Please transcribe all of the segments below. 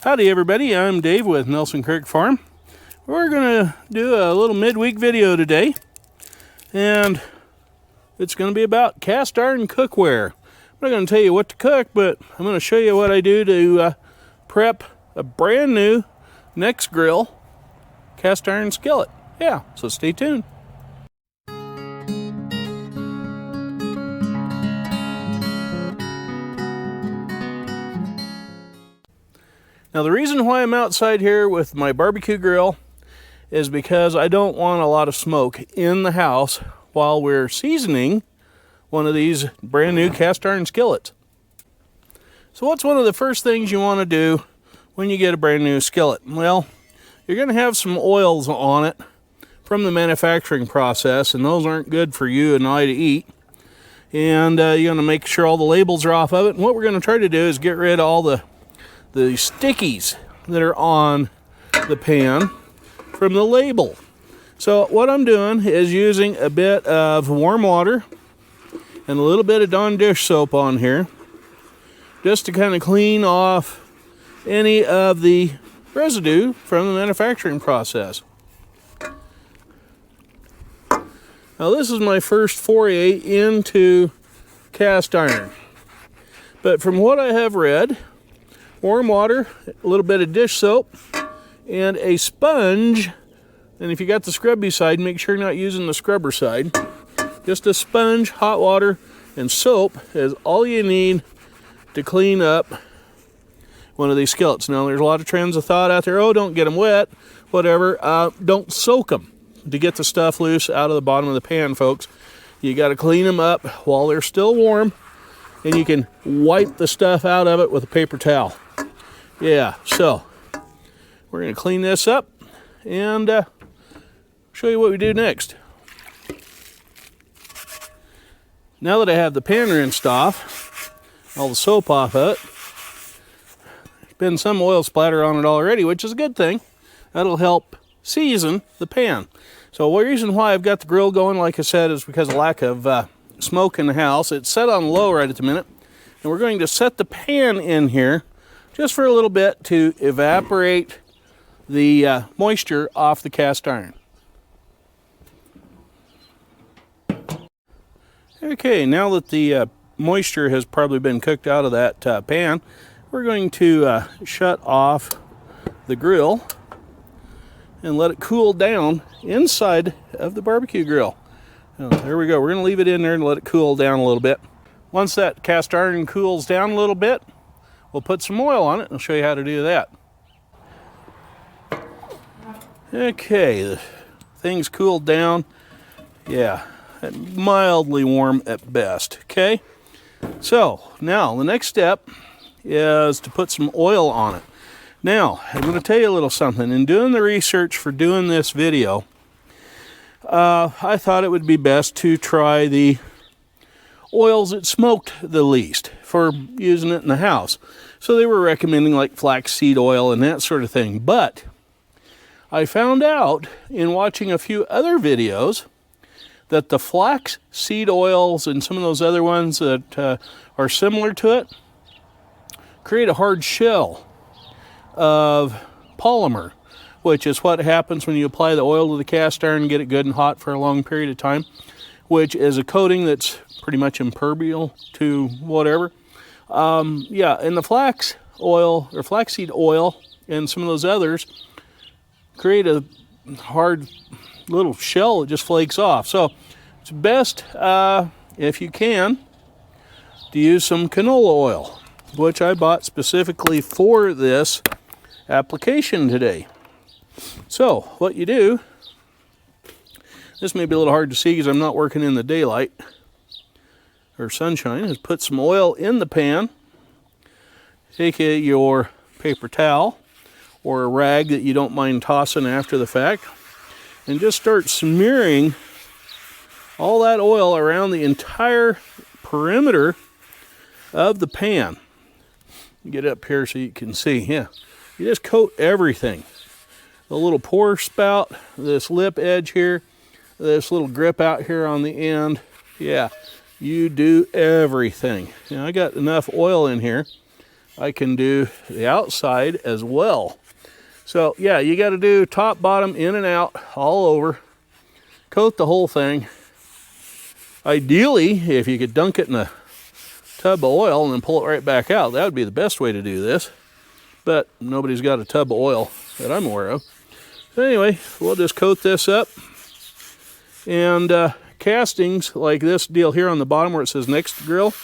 Howdy everybody, I'm Dave with Nelson Creek Farm. We're gonna do a little midweek video today, and it's gonna be about cast iron cookware. I'm not gonna tell you what to cook, but I'm gonna show you what I do to prep a brand new Nexgrill cast iron skillet. Yeah, so stay tuned. Now the reason why I'm outside here with my barbecue grill is because I don't want a lot of smoke in the house while we're seasoning one of these brand new cast iron skillets. So what's one of the first things you want to do when you get a brand new skillet? Well, you're going to have some oils on it from the manufacturing process, and those aren't good for you and I to eat. And you're going to make sure all the labels are off of it. And what we're going to try to do is get rid of all the stickies that are on the pan from the label. So what I'm doing is using a bit of warm water and a little bit of Dawn dish soap on here, just to kind of clean off any of the residue from the manufacturing process. Now this is my first foray into cast iron, but from what I have read, warm water, a little bit of dish soap, and a sponge. And if you got the scrubby side, make sure you're not using the scrubber side. Just a sponge, hot water, and soap is all you need to clean up one of these skillets. Now, there's a lot of trends of thought out there. Oh, don't get them wet, whatever. Don't soak them to get the stuff loose out of the bottom of the pan, folks. You got to clean them up while they're still warm, and you can wipe the stuff out of it with a paper towel. Yeah, so we're going to clean this up and show you what we do next. Now that I have the pan rinsed off, all the soap off of it, there's been some oil splatter on it already, which is a good thing. That'll help season the pan. So the reason why I've got the grill going, like I said, is because of lack of smoke in the house. It's set on low right at the minute, and we're going to set the pan in here just for a little bit to evaporate the moisture off the cast iron. Okay, now that the moisture has probably been cooked out of that pan, we're going to shut off the grill and let it cool down inside of the barbecue grill. Now, there we go. We're going to leave it in there and let it cool down a little bit. Once that cast iron cools down a little bit, we'll put some oil on it and I'll show you how to do that. Okay, the thing's cooled down. Yeah, mildly warm at best. Okay, so now the next step is to put some oil on it. Now, I'm going to tell you a little something. In doing the research for doing this video, I thought it would be best to try the oils that smoked the least for using it in the house. So they were recommending like flaxseed oil and that sort of thing. But I found out in watching a few other videos that the flaxseed oils and some of those other ones that are similar to it create a hard shell of polymer, which is what happens when you apply the oil to the cast iron and get it good and hot for a long period of time, which is a coating that's pretty much impermeable to whatever. Yeah, and the flax oil or flaxseed oil and some of those others create a hard little shell that just flakes off. So it's best, if you can, to use some canola oil, which I bought specifically for this application today. So what you do, this may be a little hard to see because I'm not working in the daylight or sunshine, is put some oil in the pan. Take your paper towel or a rag that you don't mind tossing after the fact, and just start smearing all that oil around the entire perimeter of the pan. Get up here so you can see. Yeah, you just coat everything. The little pour spout, this lip edge here, this little grip out here on the end. Yeah, you do everything. Now I got enough oil in here I can do the outside as well. So yeah, you got to do top, bottom, in and out, all over. Coat the whole thing. Ideally, if you could dunk it in a tub of oil and then pull it right back out, that would be the best way to do this. But nobody's got a tub of oil that I'm aware of. So anyway, we'll just coat this up. And castings like this deal here on the bottom where it says next grill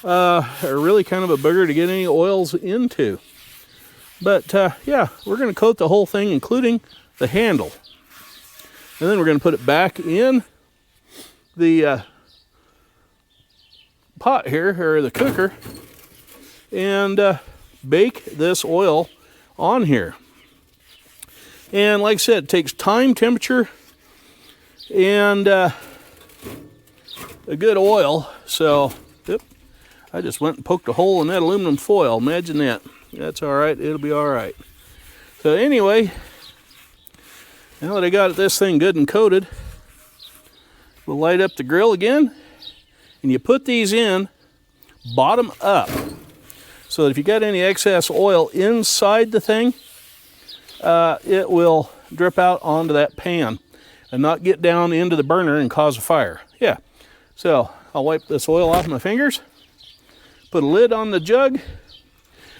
are really kind of a booger to get any oils into. But yeah, we're going to coat the whole thing, including the handle. And then we're going to put it back in the pot here, or the cooker, and bake this oil on here. And like I said, it takes time, temperature, and a good oil. So, yep, I just went and poked a hole in that aluminum foil. Imagine that. That's all right. It'll be all right. So anyway, now that I got this thing good and coated, we'll light up the grill again, and you put these in bottom up, so that if you got any excess oil inside the thing, it will drip out onto that pan and not get down into the burner and cause a fire. Yeah, so I'll wipe this oil off my fingers, put a lid on the jug.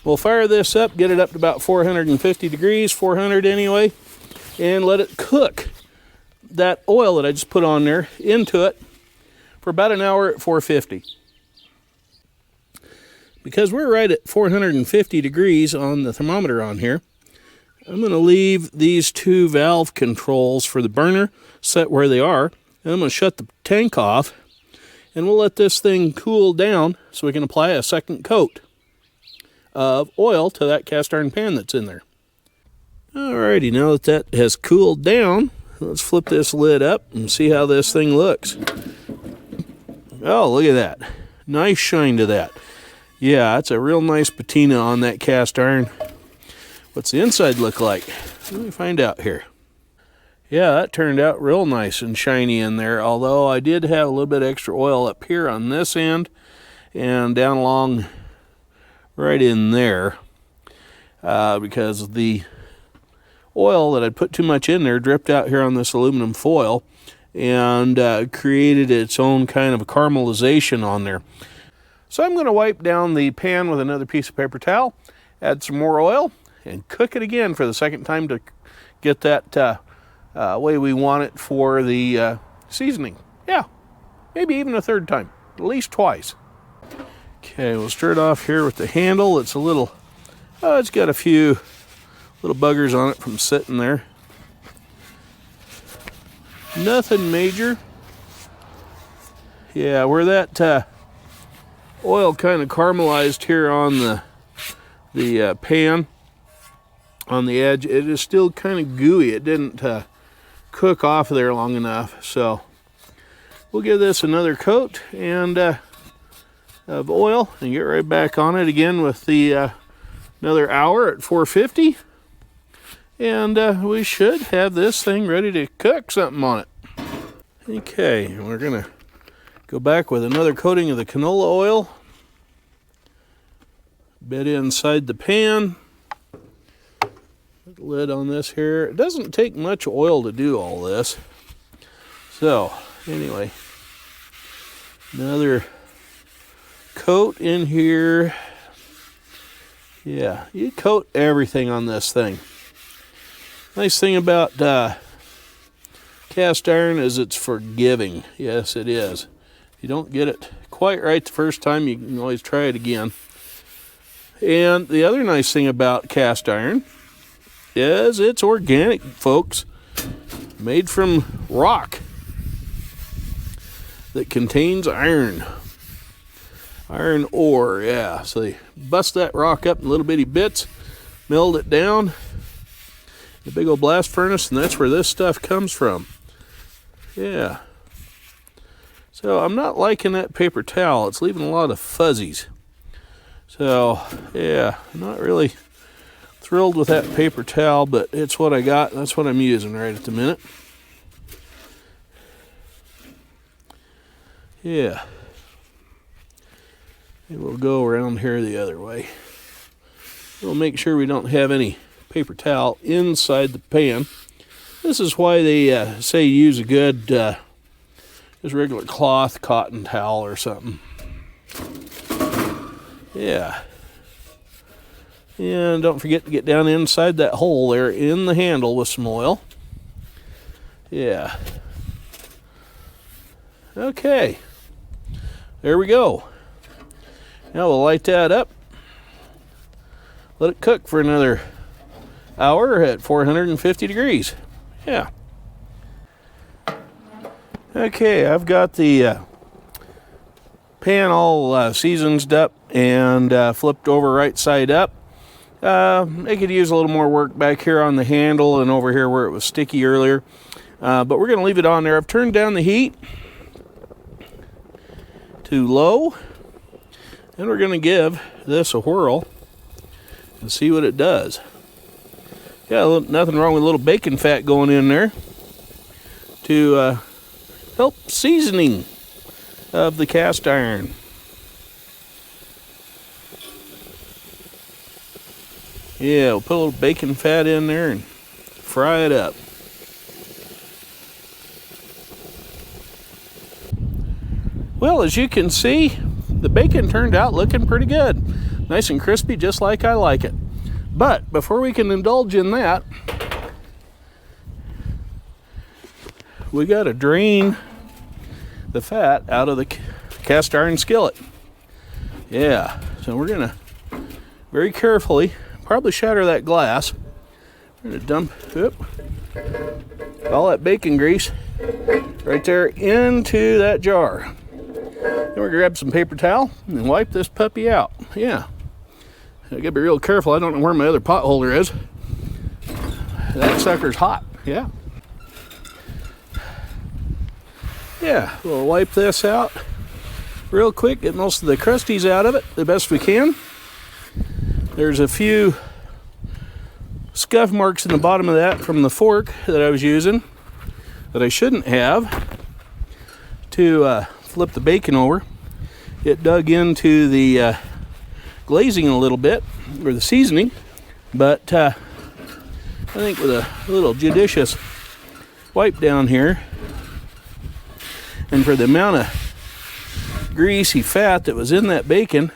We'll fire this up, get it up to about 450 degrees, 400 anyway, and let it cook that oil that I just put on there into it for about an hour at 450. Because we're right at 450 degrees on the thermometer on here, I'm going to leave these two valve controls for the burner set where they are, and I'm going to shut the tank off, and we'll let this thing cool down so we can apply a second coat of oil to that cast iron pan that's in there. Alrighty, now that that has cooled down, let's flip this lid up and see how this thing looks. Oh, look at that. Nice shine to that. Yeah, that's a real nice patina on that cast iron. What's the inside look like? Let me find out here. Yeah, that turned out real nice and shiny in there, although I did have a little bit extra oil up here on this end and down along right in there, because the oil that I'd put too much in there dripped out here on this aluminum foil and created its own kind of a caramelization on there. So I'm going to wipe down the pan with another piece of paper towel, add some more oil, and cook it again for the second time to get that way we want it for the seasoning. Yeah, maybe even a third time, at least twice. Okay, we'll start off here with the handle. It's a little, it's got a few little buggers on it from sitting there. Nothing major. Yeah, where that oil kind of caramelized here on the pan on the edge, it is still kind of gooey. It didn't cook off there long enough, so we'll give this another coat and of oil and get right back on it again with the another hour at 450, and we should have this thing ready to cook something on it. Okay, we're gonna go back with another coating of the canola oil, bit inside the pan, put the lid on this here. It doesn't take much oil to do all this, so anyway, another coat in here. Yeah, you coat everything on this thing. Nice thing about cast iron is it's forgiving. Yes, it is. If you don't get it quite right the first time, you can always try it again. And the other nice thing about cast iron is it's organic, folks. Made from rock that contains iron. Iron ore, yeah. So they bust that rock up in little bitty bits, melt it down, the big old blast furnace, and that's where this stuff comes from. Yeah. So I'm not liking that paper towel. It's leaving a lot of fuzzies. So, yeah, I'm not really thrilled with that paper towel, but it's what I got. That's what I'm using right at the minute. Yeah. And we'll go around here the other way. We'll make sure we don't have any paper towel inside the pan. This is why they say use a good, just regular cloth, cotton towel or something. Yeah. And don't forget to get down inside that hole there in the handle with some oil. Yeah. Okay. There we go. Now we'll light that up. Let it cook for another hour at 450 degrees. Yeah. Okay, I've got the pan all seasoned up and flipped over right side up. I could use a little more work back here on the handle and over here where it was sticky earlier. But we're going to leave it on there. I've turned down the heat to low. And we're going to give this a whirl and see what it does. Yeah, nothing wrong with a little bacon fat going in there to help seasoning of the cast iron. Yeah, we'll put a little bacon fat in there and fry it up. Well, as you can see, the bacon turned out looking pretty good. Nice and crispy, just like I like it. But before we can indulge in that, we got to drain the fat out of the cast iron skillet. Yeah, so we're going to very carefully, probably shatter that glass. We're going to dump all that bacon grease right there into that jar. Then we're going to grab some paper towel and wipe this puppy out. Yeah. I got to be real careful. I don't know where my other pot holder is. That sucker's hot. Yeah. Yeah, we'll wipe this out real quick, get most of the crusties out of it the best we can. There's a few scuff marks in the bottom of that from the fork that I was using that I shouldn't have to flip the bacon over. It dug into the glazing a little bit, or the seasoning, but I think with a little judicious wipe down here, and for the amount of greasy fat that was in that bacon,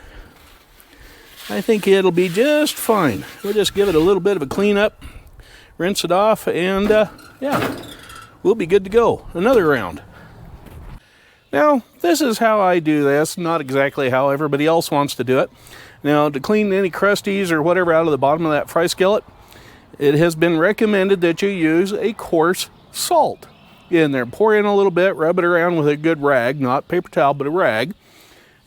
I think it'll be just fine. We'll just give it a little bit of a clean up, rinse it off, and yeah, we'll be good to go. Another round. Now, this is how I do this, not exactly how everybody else wants to do it. Now, to clean any crusties or whatever out of the bottom of that fry skillet, it has been recommended that you use a coarse salt in there. Pour in a little bit, rub it around with a good rag, not paper towel, but a rag,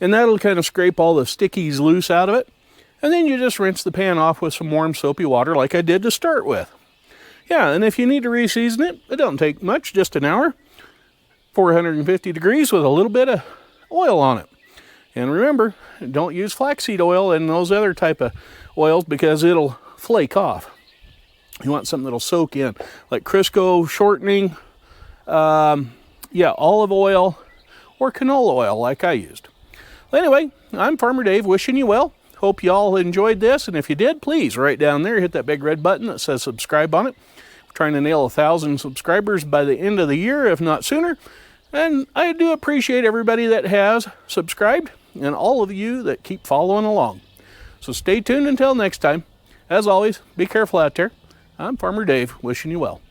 and that'll kind of scrape all the stickies loose out of it. And then you just rinse the pan off with some warm soapy water like I did to start with. Yeah, and if you need to re-season it, it doesn't take much, just an hour. 450 degrees with a little bit of oil on it. And remember, don't use flaxseed oil and those other type of oils because it'll flake off. You want something that'll soak in, like Crisco shortening, yeah, olive oil, or canola oil like I used. Well, anyway, I'm Farmer Dave wishing you well. Hope you all enjoyed this, and if you did, please, right down there, hit that big red button that says subscribe on it. We're trying to nail 1,000 subscribers by the end of the year, if not sooner. And I do appreciate everybody that has subscribed and all of you that keep following along. So stay tuned until next time. As always, be careful out there. I'm Farmer Dave, wishing you well.